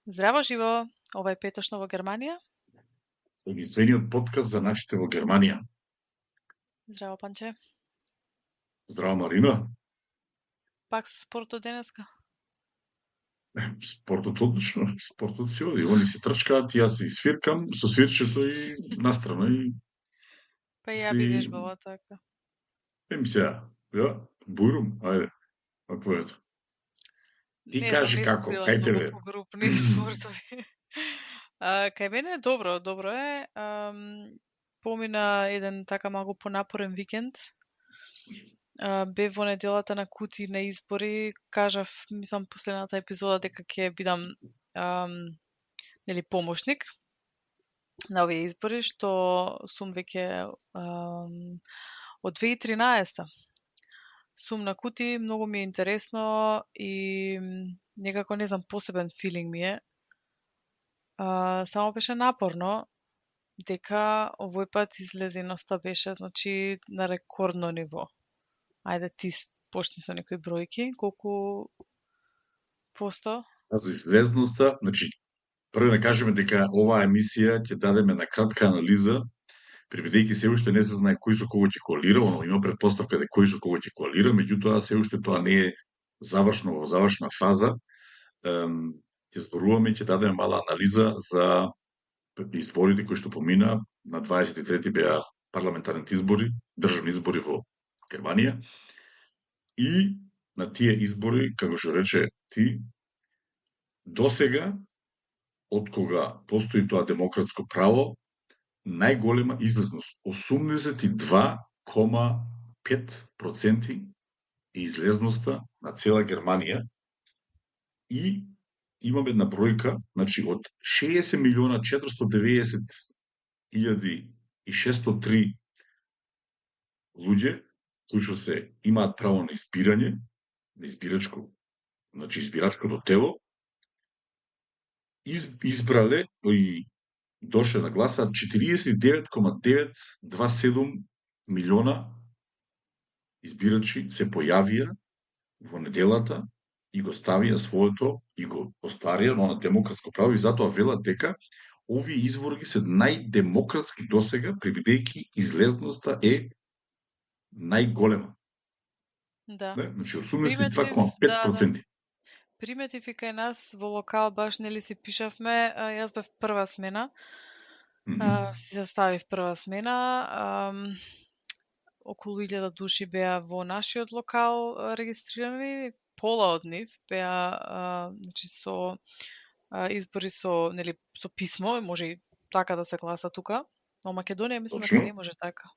Здраво живо, ова е Петошно во Германија. Единствениот подкаст за нашите во Германија. Здраво, Панче. Здраво, Марина. Пак со спортот денеска? Спортот одлично, спортот си оди. Они се трчкаат, јас се свиркам со свирчето и настрана и Па и ја би си... вежбала така. Еми сега, ја, бујрум, ајде, какво е ето? Ти кажи Не сум како, била кај многу тебе? по групни спортови. Кај мене е добро, добро е. Помина еден така малку понапорен викенд. Бев во неделата на Кути на избори. Кажав, мислам, последната епизода дека ќе бидам нели помошник на овие избори, што сум веќе од 2013 сум на Кути, многу ми е интересно и некако не знам, посебен филинг ми е. Само беше напорно, дека овој пат излезеноста беше, значи, на рекордно ниво. Ајде ти почни со некои бројки, колку посто? А за известноста, значи, прво да кажеме дека оваа емисија ќе дадеме на кратка анализа, бидејќи се уште не се знае кој со кого ќе коалира, оно има претпоставка дека кој со кого ќе коалира, меѓутоа се уште тоа не е завршно во завршна фаза. Ќе зборуваме и ќе дадеме мала анализа за изборите кои што помина. На 23 беа парламентарните избори, државни избори во Германија. И на тие избори, како што рече ти, досега, од кога постои тоа демократско право, најголема излезност 82,5% е излезноста на цела Германија и имаме една бројка, значи од 60.490.603 луѓе кои што се имаат право на избирање, на избирачко, значи избирачкото тело, избрале и дошле да гласаат 49,927 милиона избирачи се појавија во неделата и го ставија своето и го остварија на демократско право и затоа велат дека овие избори се најдемократски досега, бидејќи излезноста е најголема. Да. Не? Значи Приметив, да. 82,5%. Приметив и кај нас во локал баш нели си пишавме, јас бев прва смена. Си заставив прва смена. Околу 1000 души беа во нашиот локал регистрирани, пола од нив беа значи со избори со нели со писмо, може и така да се гласа тука. Во Македонија мислам дека не може така.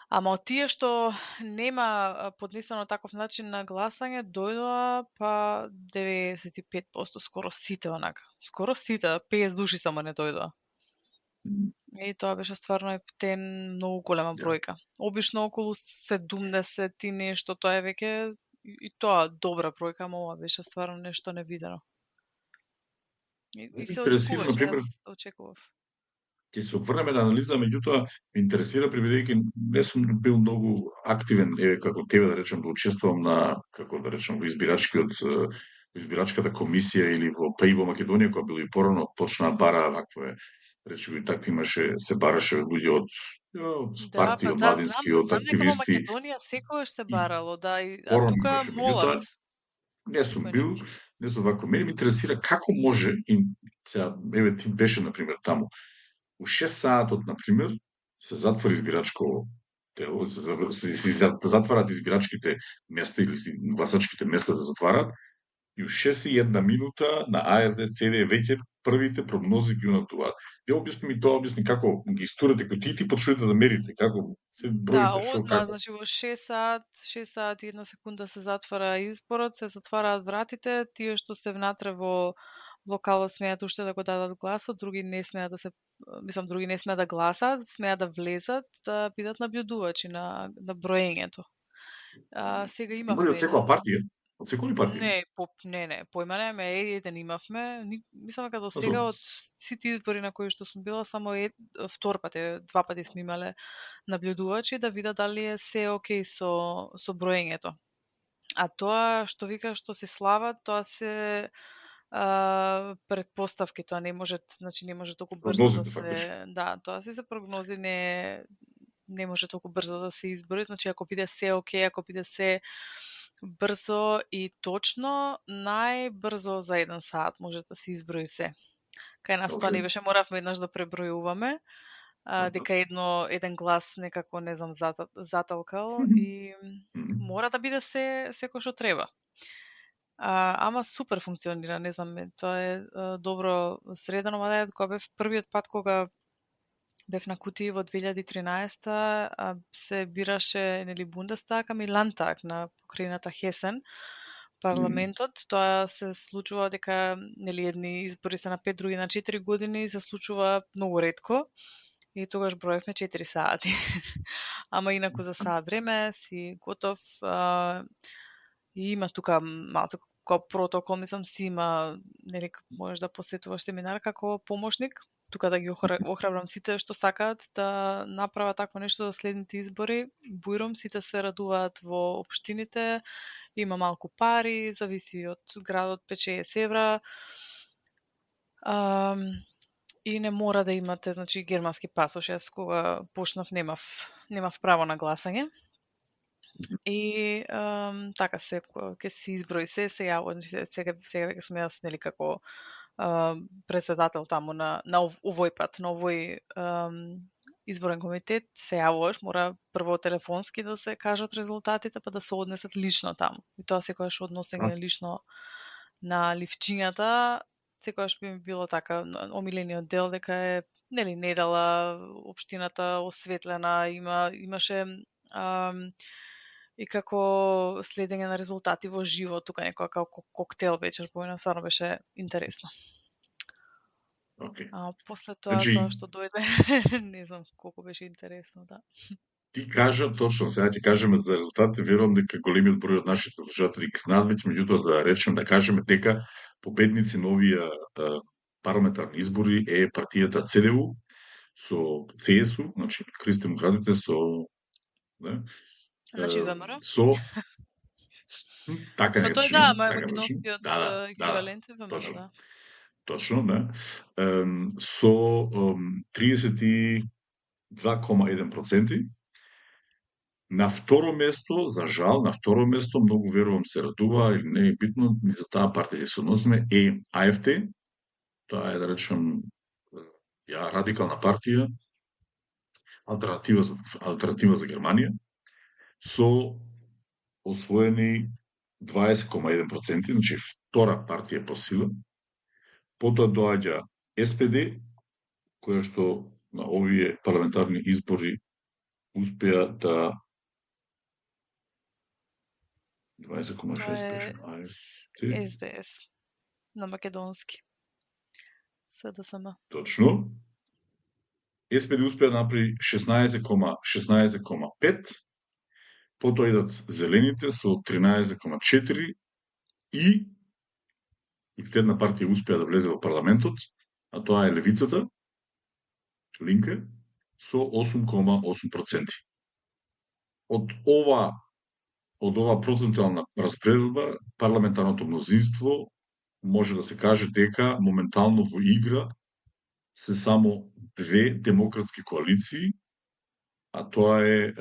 Ама од тие што нема поднесено таков начин на гласање, дојдоа па 95%, скоро сите онака. Скоро сите, 50 души само не дојдоа. И тоа беше стварно ептен многу голема бројка. Обично околу 70 и нешто, тоа е веќе и тоа добра бројка, ама ова беше стварно нешто невидено. И се Интересира, очекуваше, например, јас очекував. ќе се врнеме на анализа, меѓутоа ме интересира бидејќи не сум бил многу активен, како тебе да речем, да учествувам на, како да речем, во избирачката комисија или во Македонија, која било и порано, почна бара, вакво е, речеме, такви имаше, се бараше луѓе од Да, партии, па од да, младински, од знам дека во активисти. Македонија секогаш се И барало, да, а порано тука имаше, молат. меѓутоа не сум Никој бил, не сум вако. Мене ме интересира како може, и сега, еве ти беше, например, таму, у 6 саатот, например, се затвори избирачко тело, се затварат избирачките места или гласачките места се затварат и у 6:01 на АРД ЦД веќе првите прогнози ги унатуваат. Ја објасни ми тоа, објасни како ги истурате, кој ти почнете да мерите, како се Да, броите, што, одма, како. значи во 6 саат и 1 секунда се затвара изборот, се затвараат вратите, тие што се внатре во локалот смеат уште да го дадат гласот, други не смеат да се, мислам, други не смеат да гласат, смеат да влезат, да бидат наблюдувачи на броењето. Сега Има ли од имавме секоја еден. партија? Од секоја партија? Не, појма немаме, еден имавме. Мислам дека до Па сега од сите избори на кои што сум била, само втор пат, два пати сме имале наблюдувачи да видат дали е се окей со броењето. А тоа што вика што се слава, тоа се претпоставки, тоа не може, значи не може толку брзо да Прогнозите фактички. се, да, тоа се прогнози, не може толку брзо да се избори, значи ако биде се окей, ако биде се брзо и точно, најбрзо за 1 сат може да се изброи се. Кај нас тоа Окей. не беше, моравме еднаш да пребројуваме, Така. дека еден глас некако, не знам, заталкал и Мгм. мора да биде се секој што треба. Ама супер функционира, не знам, тоа е добро средено, мада кога бев првиот пат кога бев на кутии во 2013, се бираше нели Бундестаг, ами Лантаг на покрајината Хесен, Мгм. парламентот. Тоа се случува дека нели едни избори се на 5, други на 4 години, се случува многу ретко. И тогаш броевме 4 сати. Ама инаку за саат време си готов. И има тука малку како протокол, мислам си има, нели можеш да посетуваш семинар како помошник. Тука да ги охрабрам сите што сакаат да направат такво нешто за следните избори. Бујром сите се радуваат во општините, има малку пари, зависи од градот, 5-6 евра. И не мора да имате, значи, германски пасош. Јас кога почнав немав право на гласање. И така се ќе се изброи се јавува, значи сега веќе сум јас нели како председател таму на овој пат, на овој изборен комитет, се јавуваш, мора прво телефонски да се кажат резултатите, па да се однесат лично таму. И тоа секогаш А, односење лично на ливчињата, секогаш би ми било така омилениот дел дека е нели недела општината осветлена, имаше и како следење на резултати во живо, тука некоја како коктел вечер помина, стварно беше интересно. окей. А после тоа Значи, што дојде, не знам колку беше интересно, да. ти кажа точно, сега ќе кажеме за резултатите, верувам дека големиот број од нашите слушатели ги знаат веќе, меѓутоа да речем да кажеме дека победници на овие парламентарни избори е партијата ЦДУ со ЦСУ, значи христо-демократите со не, Значи ВМРО. со така Па нека тој да, речеме, ама така да речеме. македонскиот Да, да, да, да, еквивалент е ВМРО, точно. да. Точно, да. Со 32,1%. На второ место, за жал, на второ место, многу верувам се радува, или не е битно, ни за таа партија ќе се односиме, е АФТ, тоа е, да речем, радикална партија, алтернатива за Германија, со освоени 20,1%, значи втора партија по сила. Потоа доаѓа СПД, која што на овие парламентарни избори успеа да Тоа 20,6 беше е на АФТ. СДС на македонски. СДСМ. Точно. СПД успеа да направи 16,5, потоа идат зелените со 13,4 и изгледна партија успеа да влезе во парламентот, а тоа е левицата, Линке, со 8,8%. Од ова од ова процентуална распределба, парламентарното мнозинство може да се каже дека моментално во игра се само две демократски коалиции, а тоа е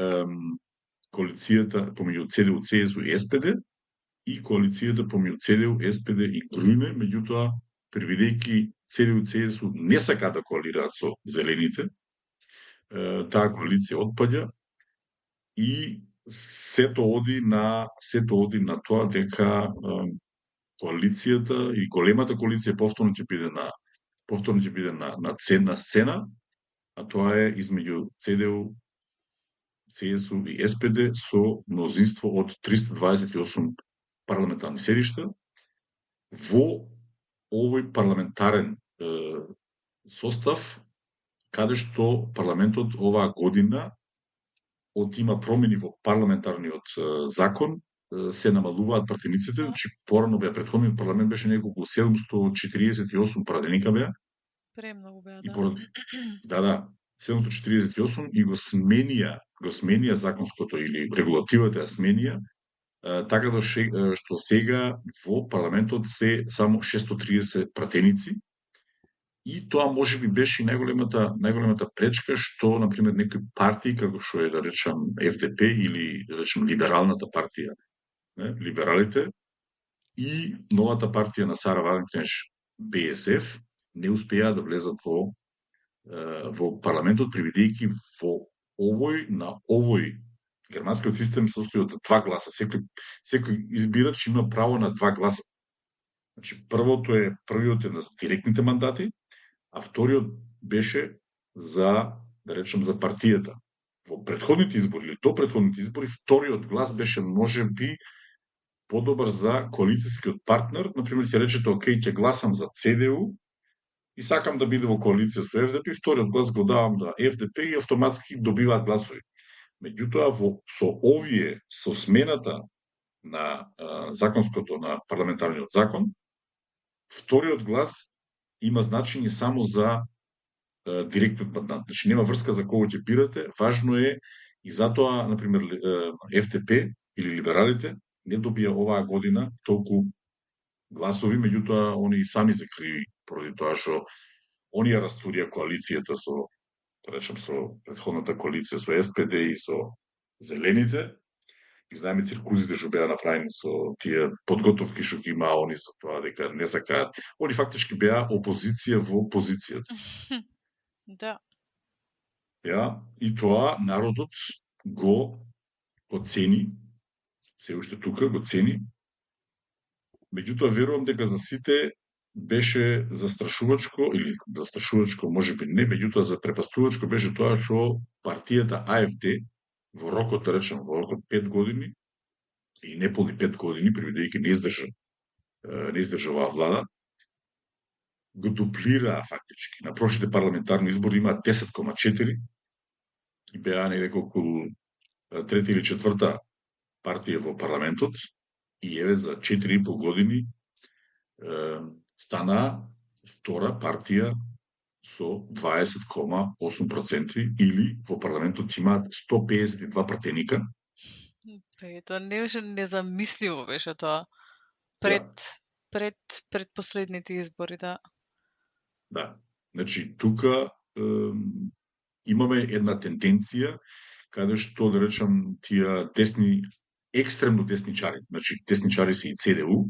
коалицијата помеѓу ЦДУ, ЦСУ и СПД и коалицијата помеѓу ЦДУ, СПД и Грујне, меѓутоа, превидејќи ЦДУ, ЦСУ не сака да коалираат со зелените, таа коалиција отпаѓа и сето оди на тоа дека коалицијата и големата коалиција повторно ќе биде на ценна сцена, а тоа е измеѓу ЦДУ, ЦСУ и СПД со мнозинство од 328 парламентарни седишта во овој парламентарен состав, каде што парламентот оваа година има промени во парламентарниот закон, се намалуваат пратениците, Да, значи порано беа претходниот парламент беше неколку 748 пратеника беа премногу беа, и да. поради да, 748 и го сменија законското или регулативата ја сменија така што сега во парламентот се само 630 пратеници. И тоа може би беше и најголемата пречка што, например, некои партии, како што е, да речам, ФДП или, да речем, либералната партија, не, либералите, и новата партија на Сара Валенкнеш, БСФ, не успеа да влезат во парламентот, приведејќи во на овој германскиот систем се состои од два гласа. Секој избирач има право на два гласа. Значи, првиот е на директните мандати, а вториот беше за, да речем, за партијата. Во претходните избори или до претходните избори, вториот глас беше можеби подобар за коалицијскиот партнер. Например, ќе речете, окей, ќе гласам за ЦДУ и сакам да биде во коалиција со ФДП, вториот глас го давам на ФДП и автоматски добиваат гласови. Меѓутоа, со со смената на законското, на парламентарниот закон, вториот глас има значење само за директниот мандат. Значи, нема врска за кого ќе бирате, важно е и затоа, например, ФДП или либералите не добија оваа година толку гласови, меѓутоа они сами се криви поради тоа што оние растурија коалицијата со, да речем, со претходната коалиција со СПД и со Зелените. И знаеме циркузите што беа направени со тие подготовки што ги имаа они за тоа дека не сакаат. Они фактички беа опозиција во позицијата. Да. Ја, и тоа народот го цени, се уште тука го цени. Меѓутоа верувам дека за сите беше застрашувачко, или застрашувачко можеби не, меѓутоа за препастувачко беше тоа што партијата АФД во рокот, да речем, во рокот 5 години, и неполни 5 години, приведејќи не издржа оваа влада, го дуплираа фактички. На прошлите парламентарни избори имаа 10,4 и беа некако околу трета или четврта партија во парламентот и еве за 4,5 години стана втора партија со 20,8% или во парламентот имаат 152 пратеника. Тоа не беше незамисливо беше тоа. Да. Пред последните избори, да. Да. Значи, тука имаме една тенденција каде што, да речам, тие екстремно десничари, значи десничари се и ЦДУ,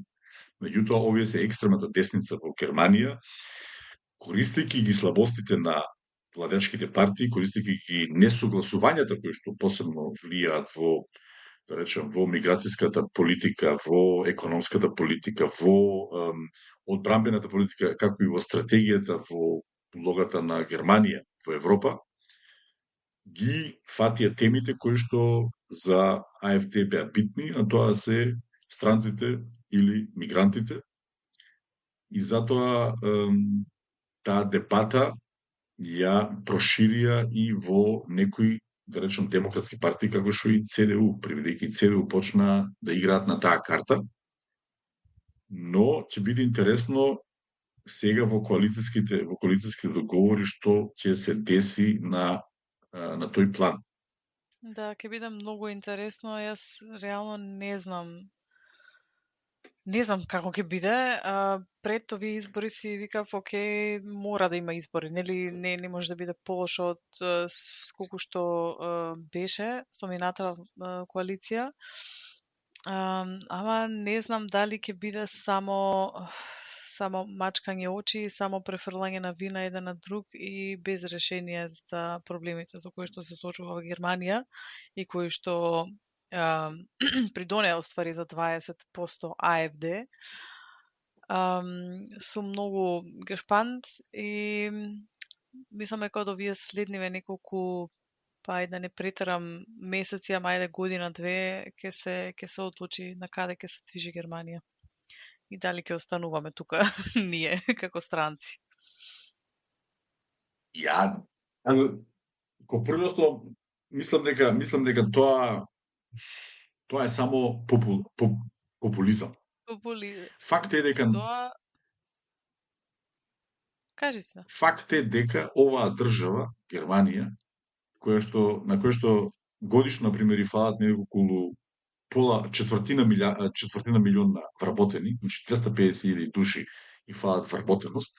меѓутоа овие се екстремната десница во Германија, користејќи ги слабостите на владечките партии, користејќи ги несогласувањата кои што посебно влијаат во, да речем, во миграцијската политика, во економската политика, во одбрамбената политика, како и во стратегијата, во улогата на Германија во Европа, ги фатија темите кои што за АФД беа битни, а тоа се странците или мигрантите. И затоа таа дебата ја проширија и во некои, да речем, демократски партии, како што и ЦДУ, приведејќи ЦДУ почна да играат на таа карта. Но ќе биде интересно сега во коалицијските договори што ќе се деси на тој план. Да, ќе биде многу интересно. Јас реално не знам. Не знам како ќе биде. Пред овие избори си викав, окей, мора да има избори, нели не може да биде полошо од колку што беше со минатава коалиција. Ама не знам дали ќе биде само мачкање очи, само префрлање на вина еден на друг и без решение за проблемите со кои што се соочува Германија и кои што придонеа уствари за 20% АФД. Сум многу гешпант и мислам дека од овие следниве неколку, па да не претерам, месеци, ама ајде година-две, ќе се одлучи на каде ќе се движи Германија. И дали ќе остануваме тука ние како странци. Ја, ко првосно, мислам дека тоа е само популизам. Факт е дека Тоа кажи се. Факт е дека оваа држава, Германија, на која што годишно, например, и фалат неколку четвртина милион на вработени, значи 250.000 души и фалат вработеност,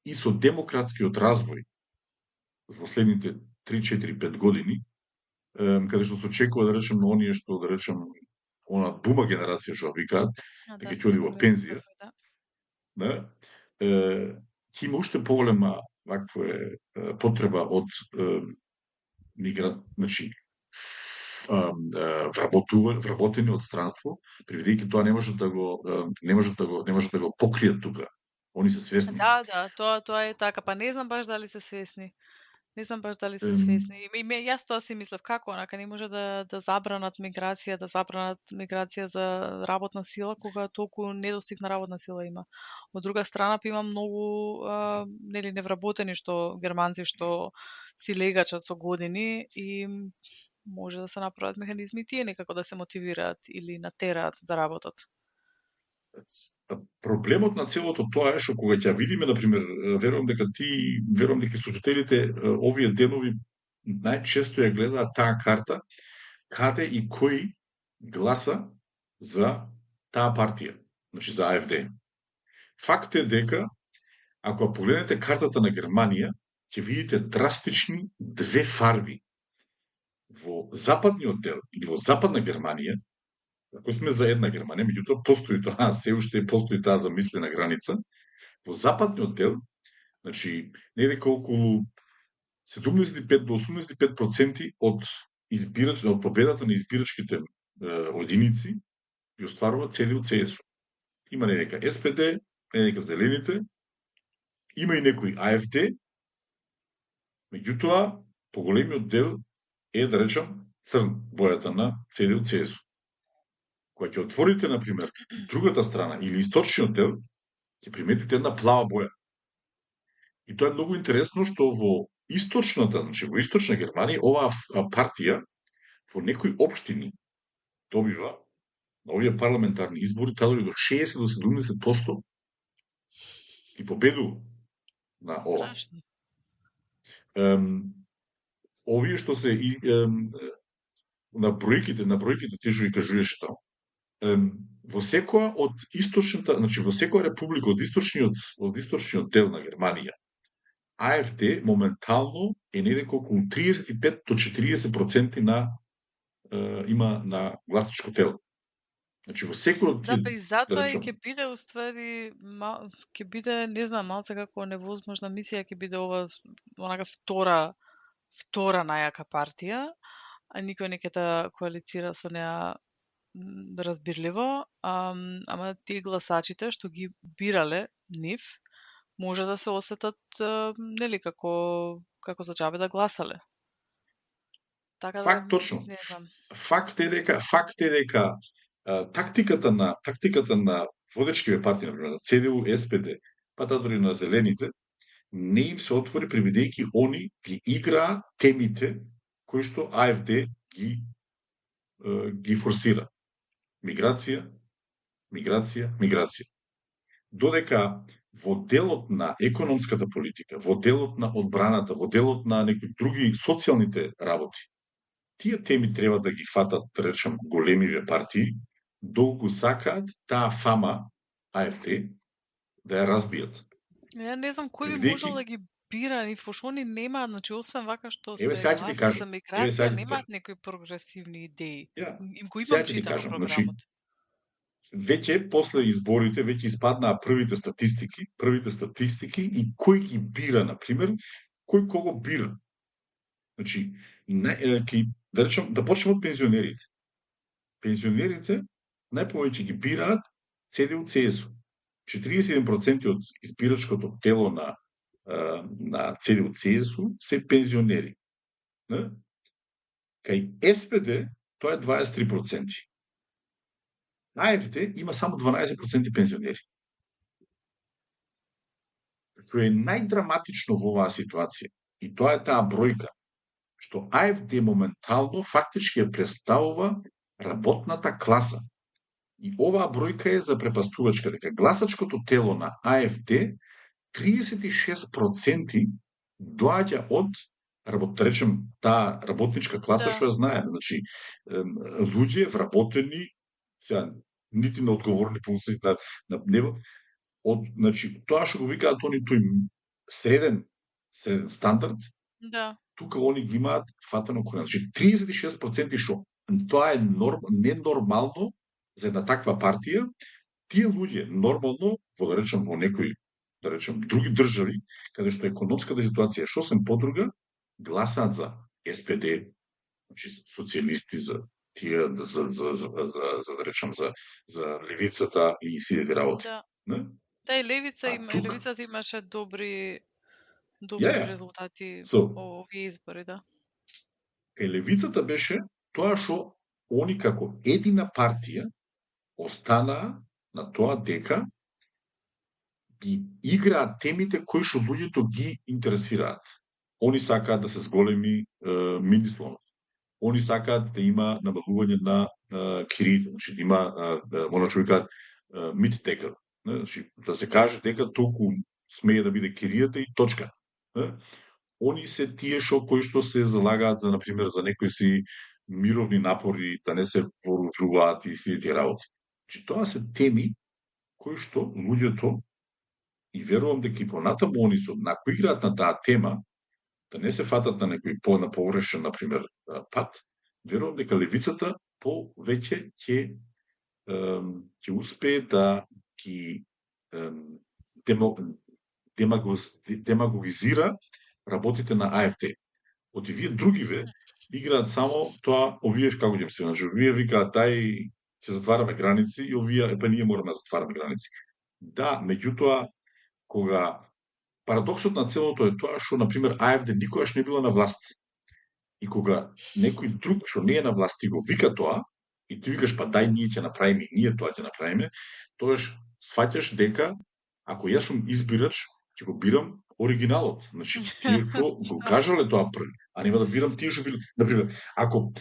и со демократскиот развој во следните 3, 4, 5 години, каде што се очекува да речем на оние што да речем она бума генерација што викаат, дека Да, ќе со оди во демографски пензија, развој, да. да, ќе има уште поголема вакво потреба од значи вработени од странство, бидејќи тоа не можат да го покријат тука. Они се свесни. Да, да, тоа е така, па не знам баш дали се свесни. Не знам баш дали се свесни. Јас тоа си мислев, како онака не може да забранат миграција за работна сила кога толку недостиг на работна сила има. Од друга страна па има многу нели невработени германци што си легачат со години и може да се направат механизми тие некако да се мотивираат или натераат да работат. Проблемот на целото тоа е што кога ќе видиме, например, верувам дека слушателите овие денови најчесто ја гледаат таа карта, каде и кој гласа за таа партија, значи за АФД. Факт е дека, ако погледнете картата на Германија, ќе видите драстични две фарби. Во западниот дел или во западна Германија, ако сме за една Германија, меѓутоа постои тоа, се уште постои таа замислена граница, во западниот дел, значи, недека околу 75 до 85% од од победата на избирачките одиници ги остварува ЦДУ ЦСУ. Има недека СПД, недека Зелените, има и некој АФД, меѓутоа, поголемиот дел е, да речам, црн бојата на ЦДУ ЦСУ. Кога ќе отворите, например, другата страна или источниот дел, ќе приметите една плава боја. И тоа е многу интересно што во источната, значи во источна Германија, оваа партија во некои општини добива на овие парламентарни избори дори до 60 до 70% и победува на ова. Страшно. Овие што се на бројките ти што ги кажуваше таму. Во секоја од источната, значи во секоја република од источниот дел на Германија, АФД моментално е недека околу 35 до 40% има на гласачко тело. Значи во секој од Да, па и затоа и речам, ќе биде уствари ќе биде, не знам, малце како невозможна мисија ќе биде ова онака втора најака партија, а никој не ќе коалицира со неа разбирливо, ама тие гласачите што ги бирале нив може да се осетат нели како за џабе да гласале. Така да точно. не знам. Факт е дека тактиката на водечкиве партии, например, на ЦДУ, СПД, па дори на Зелените, не им се отвори прибедејќи они ги играат темите кои што АФД ги форсира. Миграција. Додека во делот на економската политика, во делот на одбраната, во делот на некои други социјалните работи, тие теми треба да ги фатат, да речем, големиве партии, долку сакаат таа фама АФД да ја разбијат. Ја не знам кој би можел да ги бира, и пошто они немаат, значи освен вака што се гласат за миграција, немаат некои прогресивни идеи. Им го имам читано програмот. Веќе после изборите веќе испаднаа првите статистики и кој ги бира, например, кој кого бира. Значи, да речем, да почнем од пензионерите. Пензионерите најповеќе ги бираат ЦДУ ЦСУ. 41% од избирачкото тело на ЦДУ ЦСУ се пензионери. Кај СПД тоа е 23%. АФД има само 12% пензионери. Што е најдраматично во оваа ситуација, и тоа е таа бројка, што АФД моментално фактички ја представува работната класа. И оваа бројка е запрепастувачка, дека гласачкото тело на АФД 36% доаѓа од да речем, таа работничка класа Да, што ја знаеме, значи луѓе вработени, сега нити на одговорни функции на небо, значи тоа што го викаат они тој среден стандард, да, тука они ги имаат фатано кој. Значи 36% што тоа е ненормално за една таква партија. Тие луѓе нормално во да речем во некои да речем други држави каде што економската ситуација е сосем подруга, гласаат за СПД, значи социјалисти, за тие за да речем за левицата и сите работи. да. Не? Да, и Тук левицата имаше ја добри е. резултати So, овие избори, да. левицата беше тоа што они како едина партија останаа на тоа дека ги играат темите кои што луѓето ги интересираат. Они сакаат да се зголеми мини слонот. Они сакаат да има намалување на кириите, значи да има она што викаат мит текер. Значи да се каже дека толку смее да биде киријата и точка. Не? Они се тие кои што се залагаат за, например, за некои си мировни напори, да не се вооружуваат и сите тие работи. Значи, тоа се теми кои што луѓето, и верувам дека и понатаму они на кои играат на таа тема, да не се фатат на некој на погрешен, например, пат, верувам дека левицата повеќе ќе успее да ги демо, демагогизира работите на АФД. Оти вие другиве играат само тоа, овие како ќе се, значи овие викаат дај ќе затвараме граници и овие епа ние мораме да затвараме граници. Да, меѓутоа кога парадоксот на целото е тоа што на пример АФД никогаш не била на власт. И кога некој друг што не е на власт и го вика тоа, и ти викаш па дај ние ќе направиме и ние тоа ќе направиме, тоаш сваќаш дека ако јас сум избирач, ќе го бирам оригиналот. Значи, тие што го кажале тоа први, а нема да бирам тие што били. Например, ако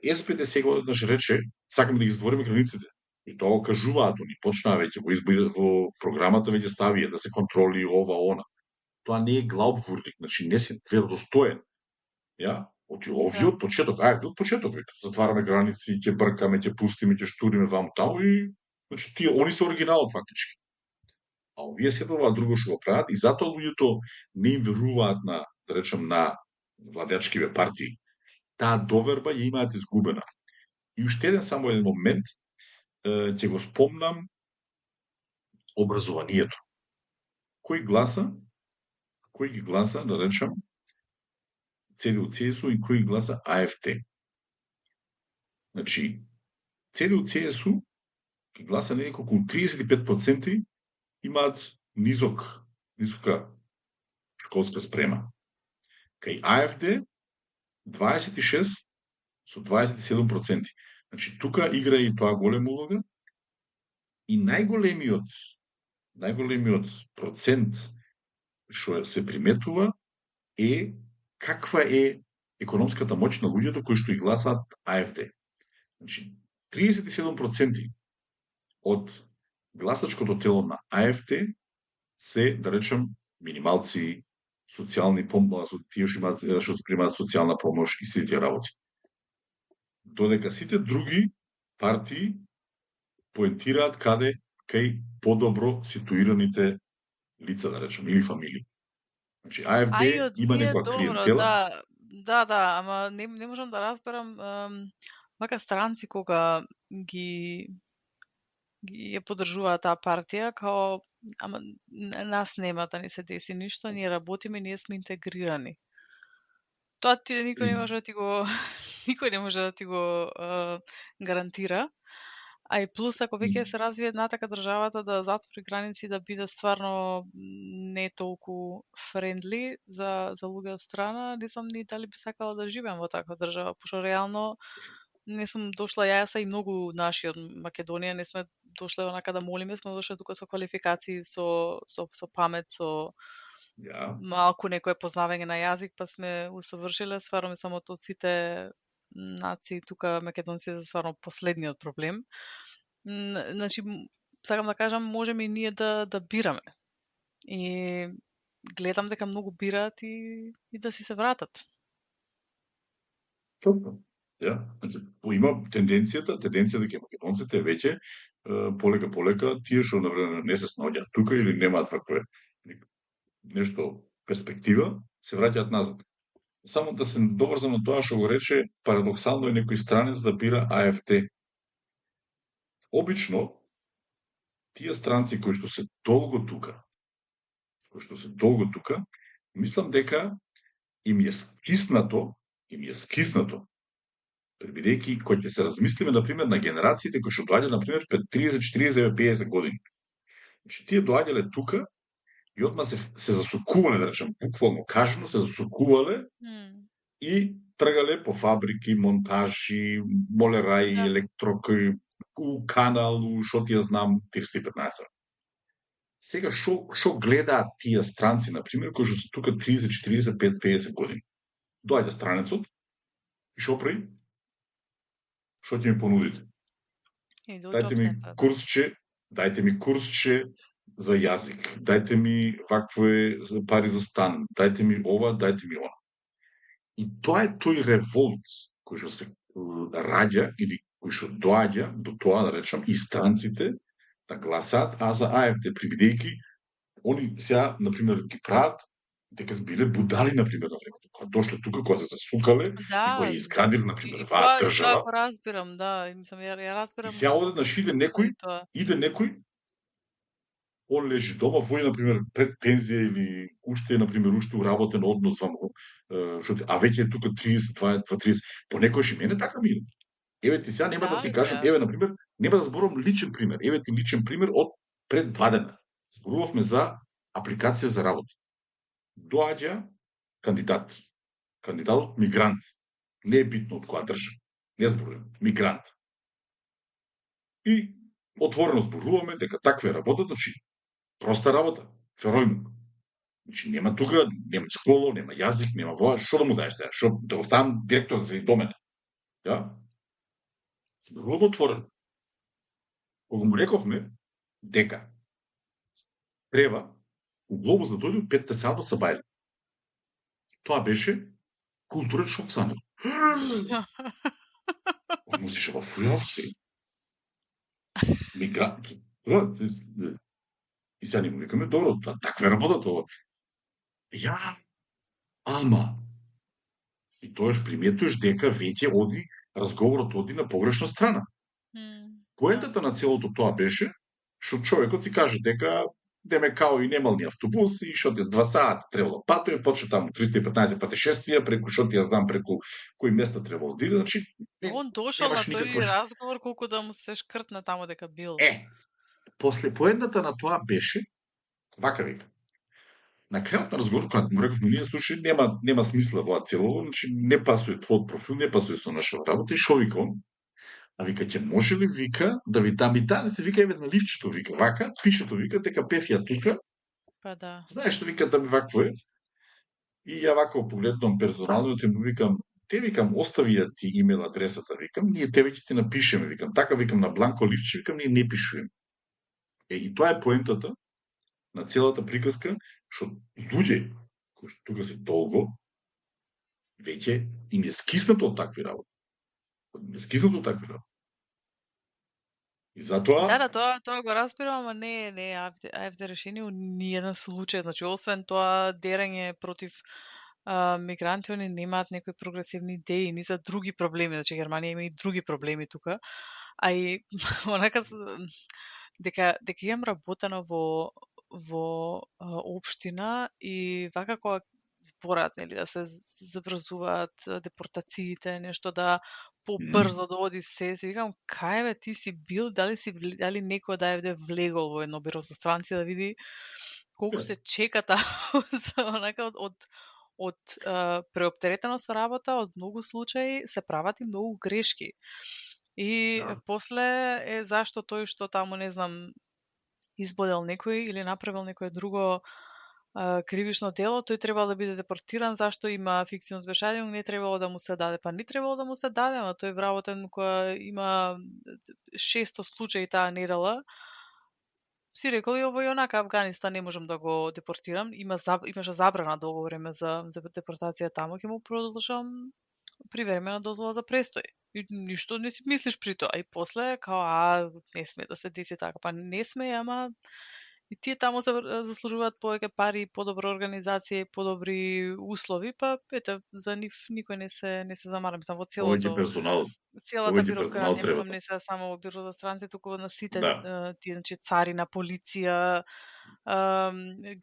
СПД сега одеднаш рече, сакаме да ги затвориме границите, и тоа го кажуваат они, почнаа веќе во програмата веќе ставија да се контроли ова, она. Тоа не е глаупвурдик, значи не се веродостоен. Ја, овие Да. од почеток, од почеток вика, затвараме граници, ќе бркаме, ќе пустиме, ќе штуриме ваму таму и значи тие они се оригиналот фактички. А овие се тоа друго што го прават и затоа луѓето не им веруваат на, да речем, на владеачкиве партии. Таа доверба ја имаат изгубена. И уште само еден момент ќе го спомнам образованието. Кој гласа, кој ги гласа, да речем, ЦДУ, ЦСУ и кој гласа АФТ. Значи, ЦДУ, ЦСУ ги гласа неколку 35% имаат низка школска спрема. Кај АФД 26 со 27%. Значи, тука игра и тоа голема улога и најголемиот процент што се приметува е каква е економската моќ на луѓето кои што и гласаат АФД. Значи, 37% од гласачкото тело на АФД се, да речем, минималци, социјални помош, тие што примаат социјална помош и сите тие работи. Додека сите други партии поентираат кај подобро ситуираните лица, да речем, или фамилии. Значи, А и АФД од има тие некоја добро, клиентела. да. Да, ама не можам да разберам вака странци кога ги ја поддржуваат таа партија, као ама нас нема да ни се деси ништо, ние работиме, ние сме интегрирани. Тоа ти никој не може да ти го никој не може да ти го гарантира. А и плюс ако веќе се развие една така државата да затвори граници да биде стварно не толку френдли за луѓе од страна, не знам ни дали би сакала да живеам во таква држава, пошто реално не сум дошла јас и многу наши од Македонија не сме дошле онака да молиме, сме дошле тука со квалификации, со памет, со Ја, малку некое познавање на јазик, па сме усовршиле, стварно ми само од сите нации тука македонците се стварно последниот проблем. Значи, сакам да кажам, можеме и ние да бираме. И гледам дека многу бираат и да си се вратат. Точно. Ја, значи, има тенденцијата дека македонците веќе полека тие што навреме не се снаоѓаат тука или немаат вакве нешто перспектива, се враќаат назад. Само да се доврзам на тоа што го рече, парадоксално е некој странец да бира АФТ. Обично, тие странци кои што се долго тука, мислам дека им е скиснато, бидејќи кога ќе се размислиме например на генерациите кои што доаѓаат например пред 30, 40, 50 години. Значи тие доаѓале тука и одма се засукувале, да речем, буквално кажано се засукувале и тргале по фабрики, монтажи, молераи, Да. електроки, у канал, у шо ти ја знам, 315. Сега шо гледаат тие странци на пример кои што се тука 30, 40, 50 години. Доаѓа странецот и шо прави? Што ќе ми понудите? И до Дајте job ми center, да. курсче, дајте ми курсче за јазик, дајте ми вакве пари за стан, дајте ми ова, дајте ми она. И тоа е тој револт кој што се раѓа или кој што доаѓа до тоа, да речам, и странците да гласаат за АФД, бидејќи они сега, например, ги прават дека биле будали, например, на времето. Кога дошле тука, кога се засукале и кога Да, ја изградиле, например, и ваа тоа држава, го разбирам, да, и мислам ја и разбирам сега одеднаш заради тоа. иде некој, он лежи дома, вој, например, пред пензија или уште, например, уште уработен однос во, а веќе е тука 30, 20, 30, понекогаш и мене така ми иде. Еве ти сега нема да Да, ти и кажам, сега. еве, например, нема да зборувам личен пример. Еве ти личен пример од пред 2 дена. Зборувавме за апликација за работа. Доаѓа кандидат. Кандидатот мигрант. Не е битно од која држава. Не зборувам. Мигрант. И отворено зборуваме дека таква е работа, значи проста работа. Феројмук. Значи нема тука, нема школа, нема јазик, нема воа, што да му даеш сега? Што да го ставам директор за и до мене? Ја? Зборувам отворено. Кога му рековме дека треба у глобус да дојде у 5 саат са бајле. Тоа беше културен шок за него. Он мислеше во фујавци. Мигрант. И сега ни му викаме, добро, таква е работата ова. Ја, ама. И тоаш приметуваш дека веќе разговорот оди на погрешна страна. Да. Поентата на целото тоа беше, што човекот си каже дека деме као и немал ни автобус и што 2 сата требало патува, почне таму 315 патешествија, преку што ти ја знам, преку кои места требало да иде, значи Он дошол на немаш тој никаква. разговор колку да му се шкртна таму дека бил. После поентата на тоа беше, вака вика, на крајот на разговорот, кога му рековме ние, слушај, нема смисла во целово, значи не пасува твојот профил, не пасува со наша работа и шо вика он? А вика, ќе може ли, вика, да ви дадете, вика, еве на ливчето, вика, вака, пишето, вика, дека пев ја тука, Па да. знаеш што, вика, да ми вакво е. И ја вака погледнам персонално и му викам, те, викам, остави ја ти имейл адресата, викам, ние тебе ќе ти напишеме, викам, така, викам, на бланко ливче, викам, ние не пишуваме. И тоа е поентата на целата приказка, што луѓе кои што тука се долго, веќе им е скиснато од такви работи. Им е скиснато од такви работи. И затоа... Да, тоа го разбирам, ама не е AfD решение у ниеден случај. Значи, освен тоа дерење против мигранти, они немаат некои прогресивни идеи ни за други проблеми. Значи, Германија има и други проблеми тука. А и онака дека имам работено во општина и вака кога зборат, нели, да се забрзуваат депортациите, нешто да побрзо да оди се викам, кај бе ти си бил, дали некој од АФД влегол во едно биро за странци да види колку се чека таму онака од преоптеретеност со работа, од многу случаи се прават и многу грешки. И после е зашто тој што таму, не знам, избодел некој или направил некое друго кривишно дело, тој требало да биде депортиран, зашто има фикцијно не требало да му се даде. Па не требало да му се даде, ама тој вработен која има 600 случаи таа недела, си рекол и ово и онака Авганистан не можам да го депортирам, имаше забрана долго време за депортација таму, ќе му продолжам привремена дозвола за престој. И ништо не си мислиш при тоа. И после, као, не сме да се деси така. Па не сме, ама и тие таму заслужуваат повеќе пари, подобра организација и подобри услови, па ете, за нив никој не се замара, мислам, во Повеќе персонал, целата повеќе персонал бирократија, треба мислам, не се само во бiro за странци, туку на сите да. тие, значи, царина, полиција,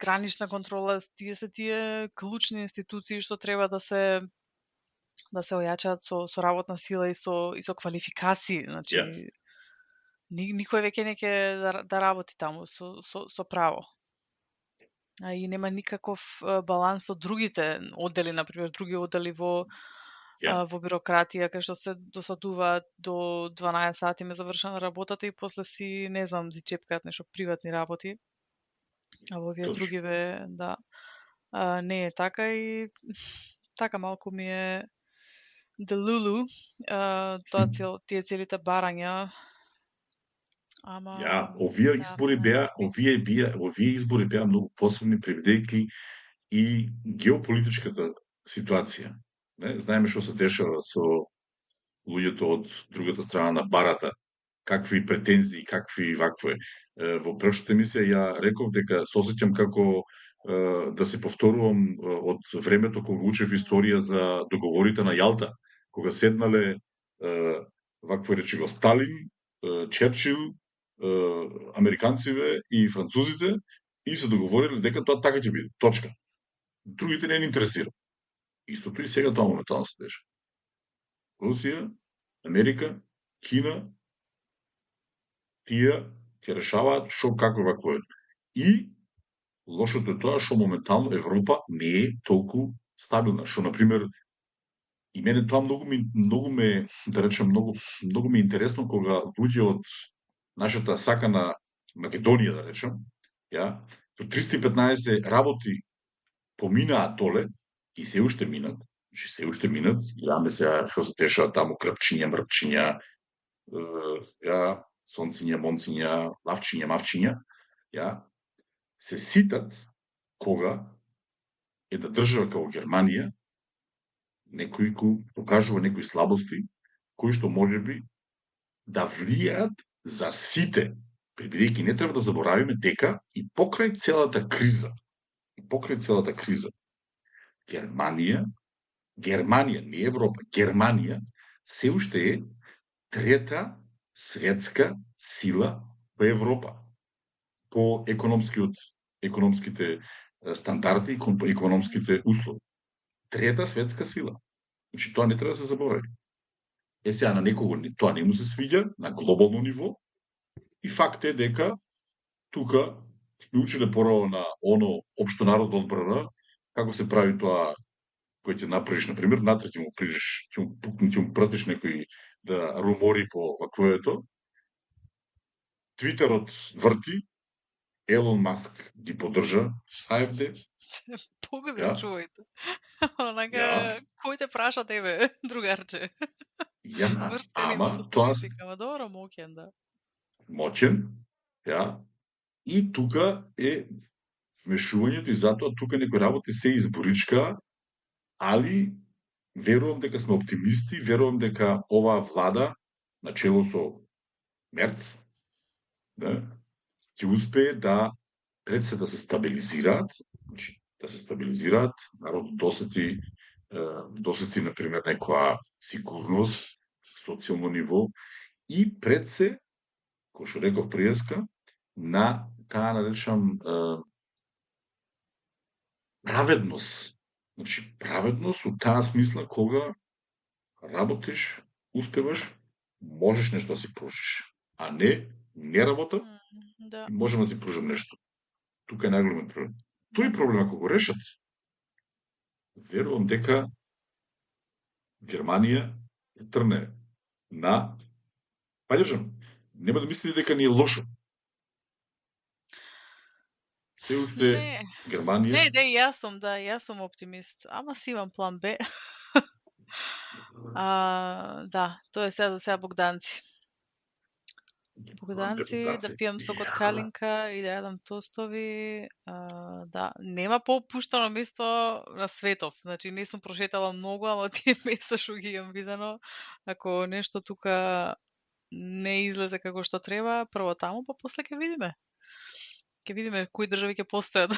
гранична контрола, тие се тие клучни институции што треба да се ојачаат со работна сила и со квалификации, Ја. значи никој веќе не ќе да работи таму со право. И нема никаков баланс со другите оддели, например, други оддели Ја. во бирократија, кај што се досадуваат до 12 сати ме завршена работата и после си, не знам, си чепкаат нешто приватни работи. А во овие Точно. другиве, да, не е така и така малку ми е делулу, тоа тие целите барања, ама Ја, овие да, избори не беа, можам. овие избори беа многу посебни бидејќи и геополитичката ситуација. Не, знаеме што се дешава со луѓето од другата страна на барата, какви претензии, какви вакво е. Во прошната емисија ја реков дека се осеќам како да се повторувам од времето кога учев историја за договорите на Јалта, кога седнале вакво речи го Сталин, Черчил, американциве и французите и се договориле дека тоа така ќе биде. Точка. Другите не ни интересира. Истото и сега тоа моментално се деша. Русија, Америка, Кина, тие ќе решаваат што како вакво е. И лошото е тоа што моментално Европа не е толку стабилна, што на пример и мене тоа многу ме да речем многу ми е интересно кога луѓе од нашата сакана Македонија да речем, ја, со 315 работи поминаа толе и се уште минат, значи се уште минат, гледаме сега што се дешава таму, крпчиња, мрпчиња, ја, сонциња, монциња, лавчиња, мавчиња, ја, се ситат кога една држава како Германија некој покажува некои слабости кои што можеби да влијаат за сите, бидејќи не треба да заборавиме дека и покрај целата криза, Германија, не Европа, Германија се уште е трета светска сила во Европа по економските стандарди и економските услови. Трета светска сила. Значи тоа не треба да се заборави. Сега на некого тоа не му се свиѓа на глобално ниво и факт е дека тука сме училе порано на оно општо народна одбрана како се прави тоа кој ќе направиш, например, натре ќе му придеш, ќе му пратиш некој да румори по ваквоето. Твитерот врти, Елон Маск ги поддржа АФД. Погоди, Ја, чувајте. ја, Онака, кој те праша тебе, другарче? ја, Сврстени ама со тоа политика, ама добро, моќен, да. моќен, ја, и тука е вмешувањето и затоа тука некои работи се изборичка, али верувам дека сме оптимисти, верувам дека оваа влада, начело со Мерц, да, ќе успее да пред се да се стабилизираат, значи да се стабилизираат, народот досети например некоја сигурност, социјално ниво и пред се, кој што реков приеска, на таа наречам праведност. Значи праведност од таа смисла кога работиш, успеваш, можеш нешто да си пружиш, а не работа Да. и можеме да си пружим нешто. Тука е најголемиот проблем. Тој проблем ако го решат, верувам дека Германија трне на паѓажам, нема да мислите дека ни е лошо. Се уште Не, Германија, јас сум оптимист, ама си имам план Б. Да, тоа е сега за сега Богданци. Богданци, да пијам сок од калинка и да јадам тостови, Да, нема поопуштено место на светов. Значи не сум прошетала многу, ама тие места што ги имам видено, ако нешто тука не излезе како што треба, прво таму, па после ќе видиме. Ќе видиме кои држави ќе постојат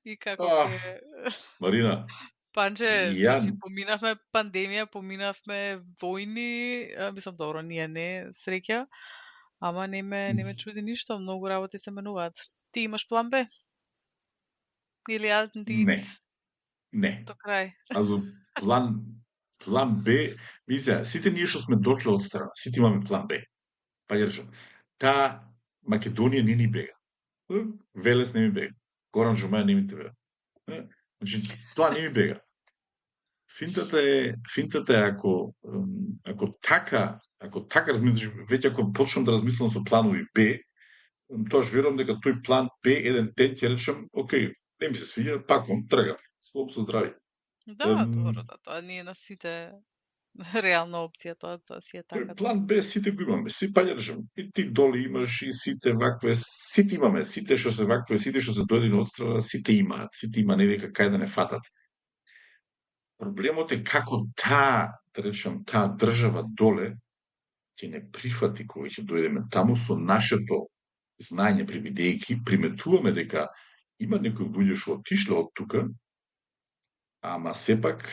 и како ќе Ах, Марина, Панче, и ја значи поминавме пандемија, поминавме војни, мислам добро, ние не, среќа, ама не ме чуди ништо, многу работи се менуваат. Ти имаш план Б? Или не, Антиц не. до крај? Азо план Б, мисля, сите ние што сме дошле од страна, сите имаме план Б. Па ја речам, таа Македонија не ни бега. Велес не ми бега. Горан Жумаја не ми те бега. Значи, тоа не ми бега. Финтата е ако така размислиш, веќе ако почнам да размислам со планови Б, тоаш верувам дека тој план Б еден ден ќе речам, окей, не ми се свиѓа, пакувам, тргам. Слоб со здрави. Да, добро, да, тоа ние на сите реална опција, тоа си е Тој така, да. план Б сите го имаме, си па ја речам, и ти доли имаш и сите вакве, сите имаме, сите што се вакве, сите што се дојдени од страна, сите имаат, сите има не дека кај да не фатат. Проблемот е како да речем, таа држава доле ќе не прифати кога ќе дојдеме таму со нашето знаење, бидејќи приметуваме дека има некои луѓе што отишле од тука, ама сепак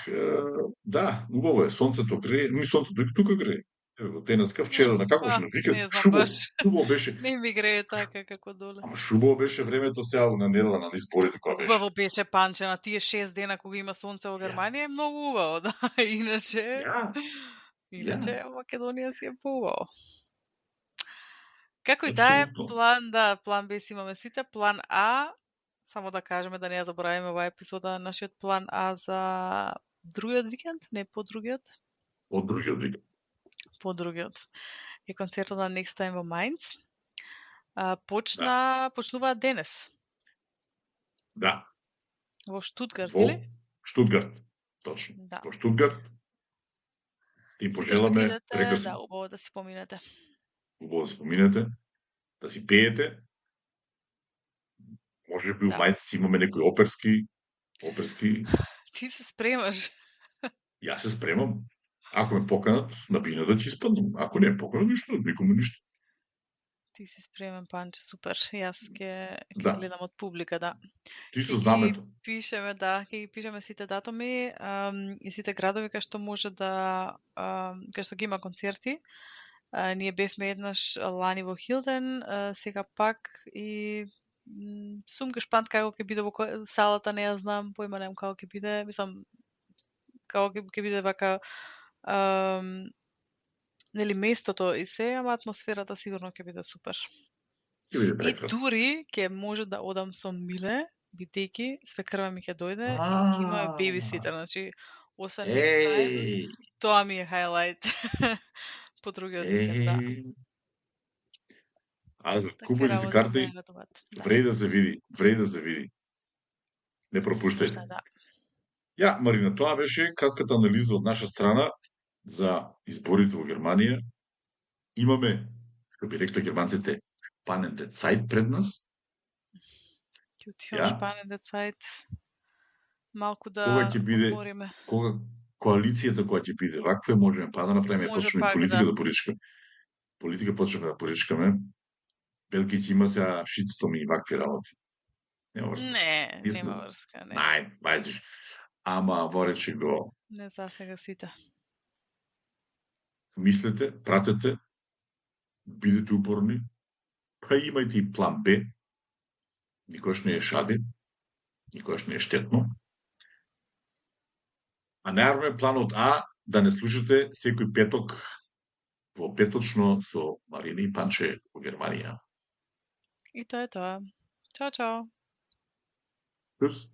да, убаво е, сонцето грее, ми сонцето и тука грее. Еве го денеска вчера на како на викенд Не знам шубо, баш. шубо беше. Не ми грее така како доле. Ама шубо беше времето сега на недела на изборите кога беше. Убаво беше Панче на тие 6 дена кога има сонце во Ја, Германија, е многу убаво, да. Иначе ја, ја, иначе Македонија си е поубаво. Како и да е, апсолутно. план Б си имаме сите, план А, само да кажеме да не ја заборавиме оваа епизода, нашиот план А за другиот викенд, не по другиот, Од другиот вик. по другиот, е концертот на Next Time во Mainz. Да, Почнуваат денес да. во Штутгарт, Во или? Штутгарт. Точно. Да. Во Штутгарт ти Сите што ќе пожеламе идете, да, прекрасен. убаво да си поминете. Убаво да се поминете, да си пеете. Може би у Да. Мајц имаме некои оперски. Ти се спремаш. Јас се спремам. Ако ме поканат на бината ќе испаднам. Ако не ме поканат, ништо, никому ништо. Ти си спремен, Панче, супер. Јас ќе Да, гледам од публика, да. ти Ќе со ги знамето. пишеме, да, ќе ги пишеме сите датуми и сите градови кај што може да, кај што ги има концерти. Ние бевме еднаш лани во Хилден, сега пак и сум гешпант како ќе биде во салата, не ја знам, поима немам како ќе биде, мислам како ќе биде вака нели местото и се, ама атмосферата сигурно ќе биде супер. Ќе биде И прекрасно. дури ќе може да одам со Миле, бидејќи свекрва ми ќе дојде и ќе има бебиситер, значи освен next time, Еј, тоа ми е хайлайт по другиот викенд, да. Такви купувајте си работи ме карти, радуваат, да. вреди да се види, вреди да се види. Не Сигурно пропуштајте. што да. Ја, Марина, тоа беше кратката анализа од наша страна за изборите во Германија. Имаме, што би рекле германците, шпанен цајт пред нас. Ќе отидам Ја, шпанен цајт, малку да кога ќе биде, одмориме. кога коалицијата кога ќе биде ваква, можеме па да направиме, Може почнеме пак, политика да. да поричкаме. Политика почнеме да поричкаме. Белки ќе има сега шитстоми и вакви работи. Нема врска. Не, Ние сме нема врска, не. бајзиш. Ама воречи го, Не засега сите. мислете, пратете, бидете упорни, па имајте и план Б. Никош не е шади, никош не е штетно. А најавно планот А да не слушате секој петок во петочно со Марина и Панче во Германија. И тоа е тоа. Чао, чао. Плюс